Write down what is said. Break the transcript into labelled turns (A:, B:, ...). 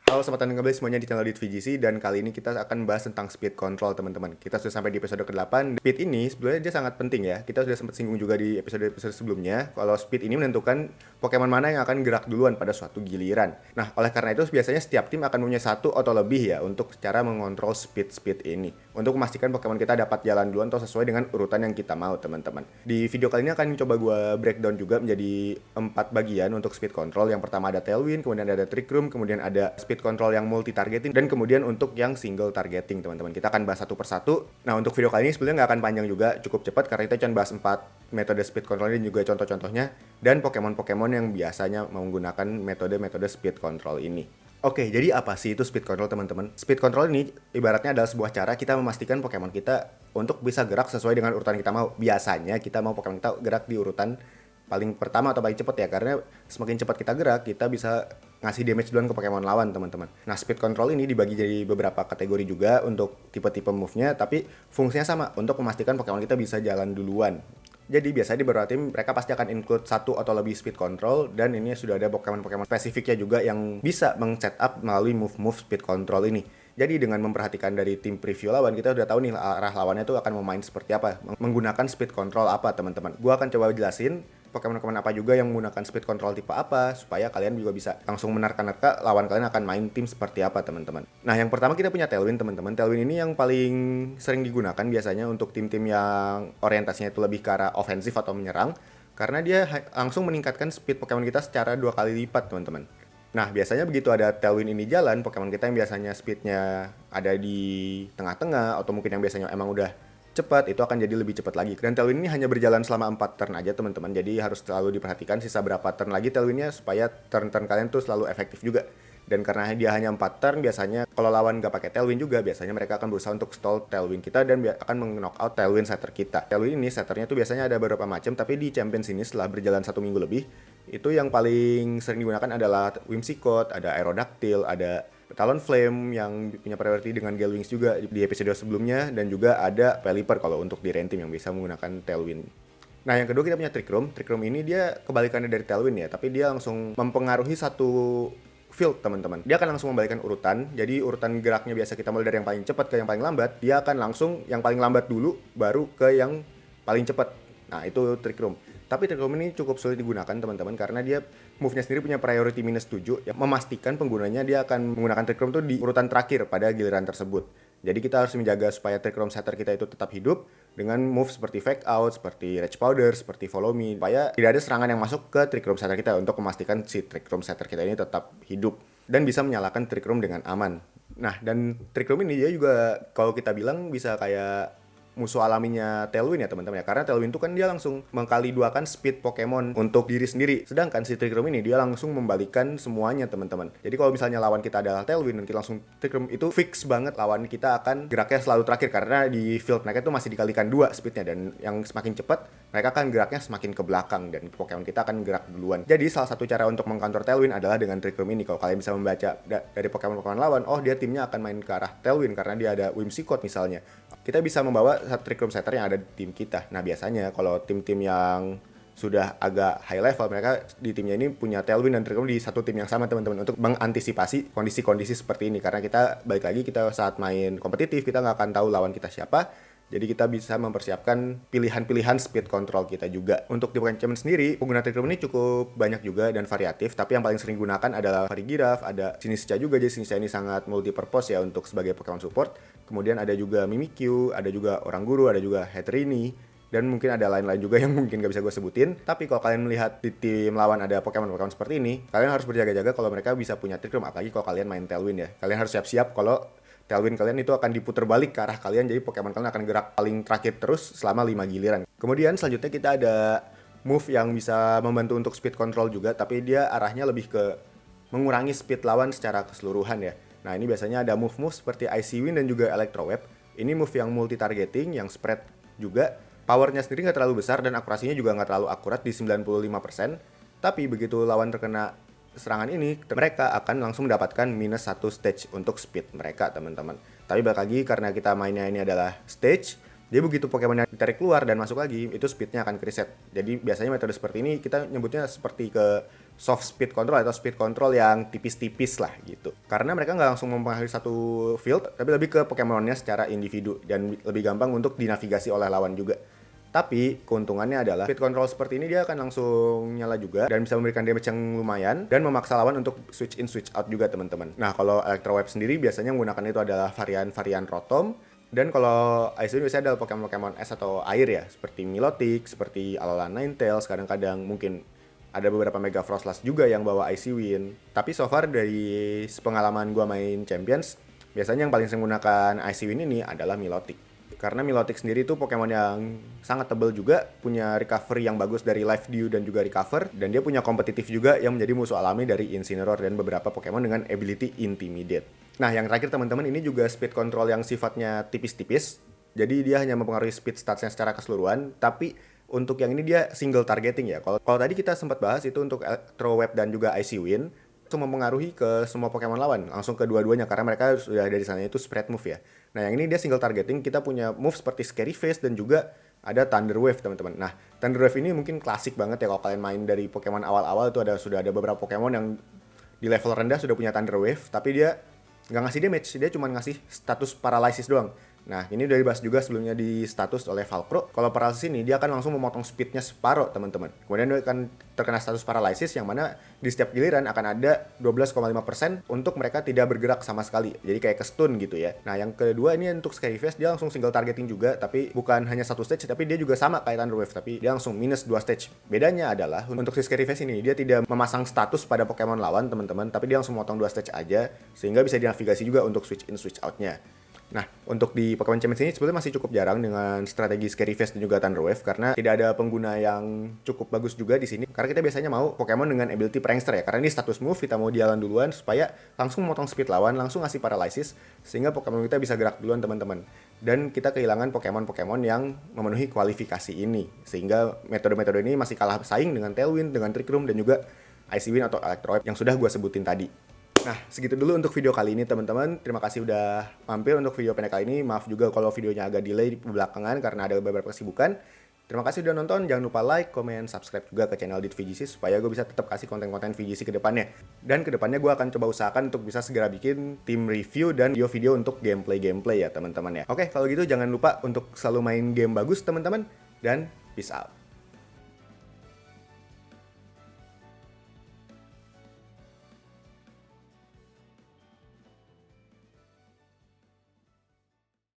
A: Halo Sobat Tanding Ngebeli semuanya di channel Dit VGC, dan kali ini kita akan bahas tentang speed control teman-teman. Kita sudah sampai di episode ke-8. Speed ini sebenarnya dia sangat penting ya. Kita sudah sempat singgung juga di episode-episode sebelumnya kalau speed ini menentukan Pokemon mana yang akan gerak duluan pada suatu giliran. Nah, oleh karena itu biasanya setiap tim akan punya satu atau lebih ya untuk cara mengontrol speed ini. Untuk memastikan Pokemon kita dapat jalan duluan atau sesuai dengan urutan yang kita mau teman-teman. Di video kali ini akan coba gue breakdown juga menjadi 4 bagian untuk speed control. Yang pertama ada Tailwind, kemudian ada Trick Room, kemudian ada speed control yang multi targeting, dan kemudian untuk yang single targeting teman-teman. Kita akan bahas satu persatu. Nah, untuk video kali ini sebenarnya nggak akan panjang juga, cukup cepat karena kita cuma bahas 4 metode speed control ini juga contoh-contohnya dan Pokemon-Pokemon yang biasanya menggunakan metode-metode speed control ini. Oke, jadi apa sih itu speed control teman-teman? Speed control ini ibaratnya adalah sebuah cara kita memastikan Pokemon kita untuk bisa gerak sesuai dengan urutan kita mau. Biasanya kita mau Pokemon kita gerak di urutan paling pertama atau paling cepat ya, karena semakin cepat kita gerak, kita bisa ngasih damage duluan ke Pokemon lawan teman-teman. Nah, speed control ini dibagi jadi beberapa kategori juga untuk tipe-tipe move-nya, tapi fungsinya sama untuk memastikan Pokemon kita bisa jalan duluan. Jadi biasanya di beberapa tim mereka pasti akan include satu atau lebih speed control, dan ini sudah ada Pokemon-Pokemon spesifiknya juga yang bisa meng-setup melalui move-move speed control ini. Jadi dengan memperhatikan dari tim preview lawan, kita udah tahu nih arah lawannya tuh akan memain seperti apa, menggunakan speed control apa teman-teman. Gua akan coba jelasin Pokemon-Pokemon apa juga yang menggunakan speed control tipe apa, supaya kalian juga bisa langsung menerka-nerka lawan kalian akan main tim seperti apa teman-teman. Nah, yang pertama kita punya Tailwind teman-teman. Tailwind ini yang paling sering digunakan biasanya untuk tim-tim yang orientasinya itu lebih ke arah ofensif atau menyerang, karena dia langsung meningkatkan speed Pokemon kita secara 2 kali lipat teman-teman. Nah, biasanya begitu ada Tailwind ini jalan, Pokemon kita yang biasanya speednya ada di tengah-tengah, atau mungkin yang biasanya emang udah cepat, itu akan jadi lebih cepat lagi. Dan Tailwind ini hanya berjalan selama 4 turn aja teman-teman, jadi harus selalu diperhatikan sisa berapa turn lagi Tailwindnya supaya turn-turn kalian tuh selalu efektif juga. Dan karena dia hanya 4 turn, biasanya kalau lawan nggak pakai Tailwind juga, biasanya mereka akan berusaha untuk stall Tailwind kita dan akan meng-knockout Tailwind setter kita. Tailwind ini setternya tuh biasanya ada beberapa macam, tapi di Champions ini setelah berjalan 1 minggu lebih, itu yang paling sering digunakan adalah Whimsicott, ada Aerodactyl, ada Talonflame yang punya priority dengan Gale Wings juga di episode sebelumnya, dan juga ada Pelipper kalau untuk di Rentim yang bisa menggunakan Tailwind. Nah, yang kedua kita punya Trick Room. Trick Room ini dia kebalikannya dari Tailwind ya, tapi dia langsung mempengaruhi satu field teman-teman. Dia akan langsung membalikkan urutan. Jadi urutan geraknya biasa kita mulai dari yang paling cepat ke yang paling lambat, dia akan langsung yang paling lambat dulu baru ke yang paling cepat. Nah, itu Trick Room. Tapi Trick Room ini cukup sulit digunakan teman-teman karena dia move-nya sendiri punya priority -7 yang memastikan penggunanya dia akan menggunakan Trick Room tuh di urutan terakhir pada giliran tersebut. Jadi kita harus menjaga supaya Trick Room setter kita itu tetap hidup dengan move seperti Fake Out, seperti Rage Powder, seperti Follow Me, supaya tidak ada serangan yang masuk ke Trick Room setter kita untuk memastikan si Trick Room setter kita ini tetap hidup dan bisa menyalakan Trick Room dengan aman. Nah, dan Trick Room ini dia juga kalau kita bilang bisa kayak musuh alaminya Tailwind ya teman-teman ya, karena Tailwind itu kan dia langsung mengkali duakan speed Pokemon untuk diri sendiri, sedangkan si Trick Room ini dia langsung membalikan semuanya teman-teman. Jadi kalau misalnya lawan kita adalah Tailwind dan kita langsung Trick Room, itu fix banget lawan kita akan geraknya selalu terakhir karena di field mereka itu masih dikalikan 2 speednya, dan yang semakin cepat mereka akan geraknya semakin ke belakang dan Pokemon kita akan gerak duluan. Jadi salah satu cara untuk mengcounter Tailwind adalah dengan Trick Room ini. Kalau kalian bisa membaca dari Pokemon-Pokemon lawan, oh dia timnya akan main ke arah Tailwind karena dia ada Whimsicott misalnya, kita bisa membawa Trick Room setter yang ada di tim kita. Nah, biasanya kalau tim-tim yang sudah agak high level, mereka di timnya ini punya Tailwind dan Trick Room di satu tim yang sama teman-teman, untuk mengantisipasi kondisi-kondisi seperti ini. Karena kita balik lagi, kita saat main kompetitif kita nggak akan tahu lawan kita siapa, jadi kita bisa mempersiapkan pilihan-pilihan speed control kita juga. Untuk di Pokemon sendiri, pengguna Trick Room ini cukup banyak juga dan variatif, tapi yang paling sering digunakan adalah Farigiraf, ada Sinistcha juga. Jadi Sinistcha ini sangat multi-purpose ya untuk sebagai Pokemon support. Kemudian ada juga Mimikyu, ada juga Oranguru, ada juga Heterini, dan mungkin ada lain-lain juga yang mungkin gak bisa gue sebutin. Tapi kalau kalian melihat di tim lawan ada Pokemon-Pokemon seperti ini, kalian harus berjaga-jaga kalau mereka bisa punya Trick Room, apalagi kalau kalian main Tailwind ya. Kalian harus siap-siap kalau Tailwind kalian itu akan diputar balik ke arah kalian, jadi Pokemon kalian akan gerak paling terakhir terus selama 5 giliran. Kemudian selanjutnya kita ada move yang bisa membantu untuk speed control juga, tapi dia arahnya lebih ke mengurangi speed lawan secara keseluruhan ya. Nah, ini biasanya ada move-move seperti Icy Wind dan juga Electro Web. Ini move yang multi-targeting, yang spread juga. Powernya sendiri nggak terlalu besar dan akurasinya juga nggak terlalu akurat di 95%. Tapi begitu lawan terkena serangan ini, mereka akan langsung mendapatkan -1 stage untuk speed mereka teman-teman. Tapi balik lagi, karena kita mainnya ini adalah stage, jadi begitu Pokemon yang ditarik keluar dan masuk lagi, itu speednya akan reset. Jadi biasanya metode seperti ini kita nyebutnya seperti ke soft speed control atau speed control yang tipis-tipis lah gitu. Karena mereka nggak langsung mempengaruhi satu field, tapi lebih ke Pokemonnya secara individu dan lebih gampang untuk dinavigasi oleh lawan juga. Tapi keuntungannya adalah speed control seperti ini dia akan langsung nyala juga dan bisa memberikan damage yang lumayan dan memaksa lawan untuk switch in switch out juga teman-teman. Nah kalau Electro Web sendiri biasanya menggunakan itu adalah varian-varian Rotom. Dan kalau Ice Wind biasanya adalah Pokemon es atau air ya, seperti Milotic, seperti Alolan Ninetales, kadang-kadang mungkin ada beberapa Mega Froslass juga yang bawa Icy Wind. Tapi so far dari pengalaman gua main Champions, biasanya yang paling sering menggunakan Icy Wind ini adalah Milotic. Karena Milotic sendiri tuh Pokemon yang sangat tebal juga, punya recovery yang bagus dari Life Dew dan juga Recover, dan dia punya kompetitif juga yang menjadi musuh alami dari Incineroar dan beberapa Pokemon dengan ability Intimidate. Nah, yang terakhir teman-teman, ini juga speed control yang sifatnya tipis-tipis. Jadi dia hanya mempengaruhi speed statsnya secara keseluruhan, tapi untuk yang ini dia single targeting ya. Kalau tadi kita sempat bahas itu untuk Electro Web dan juga Icy Wind, itu mempengaruhi ke semua Pokemon lawan, langsung ke dua-duanya karena mereka sudah dari sana itu spread move ya. Nah, yang ini dia single targeting, kita punya move seperti Scary Face dan juga ada Thunder Wave teman-teman. Nah, Thunder Wave ini mungkin klasik banget ya kalau kalian main dari Pokemon awal-awal itu sudah ada beberapa Pokemon yang di level rendah sudah punya Thunder Wave, tapi dia nggak ngasih damage, dia cuma ngasih status paralysis doang. Nah, ini udah dibahas juga sebelumnya di status oleh Valkro. Kalau paralysis ini, dia akan langsung memotong speednya separuh, teman-teman. Kemudian dia akan terkena status paralysis, yang mana di setiap giliran akan ada 12,5% untuk mereka tidak bergerak sama sekali. Jadi kayak ke stun gitu ya. Nah, yang kedua ini untuk Scary Face, dia langsung single targeting juga, tapi bukan hanya satu stage, tapi dia juga sama kayak Thunder Wave, tapi dia langsung minus 2 stage. Bedanya adalah, untuk si Scary Face ini, dia tidak memasang status pada Pokemon lawan, teman-teman, tapi dia langsung memotong 2 stage aja, sehingga bisa dinavigasi juga untuk switch in, switch out-nya. Nah, untuk di Pokemon Champions ini sebetulnya masih cukup jarang dengan strategi Scary Face dan juga Thunder Wave karena tidak ada pengguna yang cukup bagus juga di sini. Karena kita biasanya mau Pokemon dengan ability Prankster ya, karena ini status move kita mau jalan duluan supaya langsung memotong speed lawan, langsung ngasih paralysis sehingga Pokemon kita bisa gerak duluan teman-teman. Dan kita kehilangan Pokemon-Pokemon yang memenuhi kualifikasi ini sehingga metode-metode ini masih kalah saing dengan Tailwind, dengan Trick Room dan juga Icy Wind atau Electro Wave yang sudah gue sebutin tadi. Nah, segitu dulu untuk video kali ini teman-teman. Terima kasih udah mampir untuk video pendek kali ini. Maaf juga kalau videonya agak delay di belakangan karena ada beberapa kesibukan. Terima kasih udah nonton. Jangan lupa like, comment, subscribe juga ke channel Dit VGC supaya gue bisa tetap kasih konten-konten VGC ke depannya. Dan ke depannya gue akan coba usahakan untuk bisa segera bikin tim review dan video-video untuk gameplay ya teman-teman ya. Oke, kalau gitu jangan lupa untuk selalu main game bagus teman-teman. Dan peace out.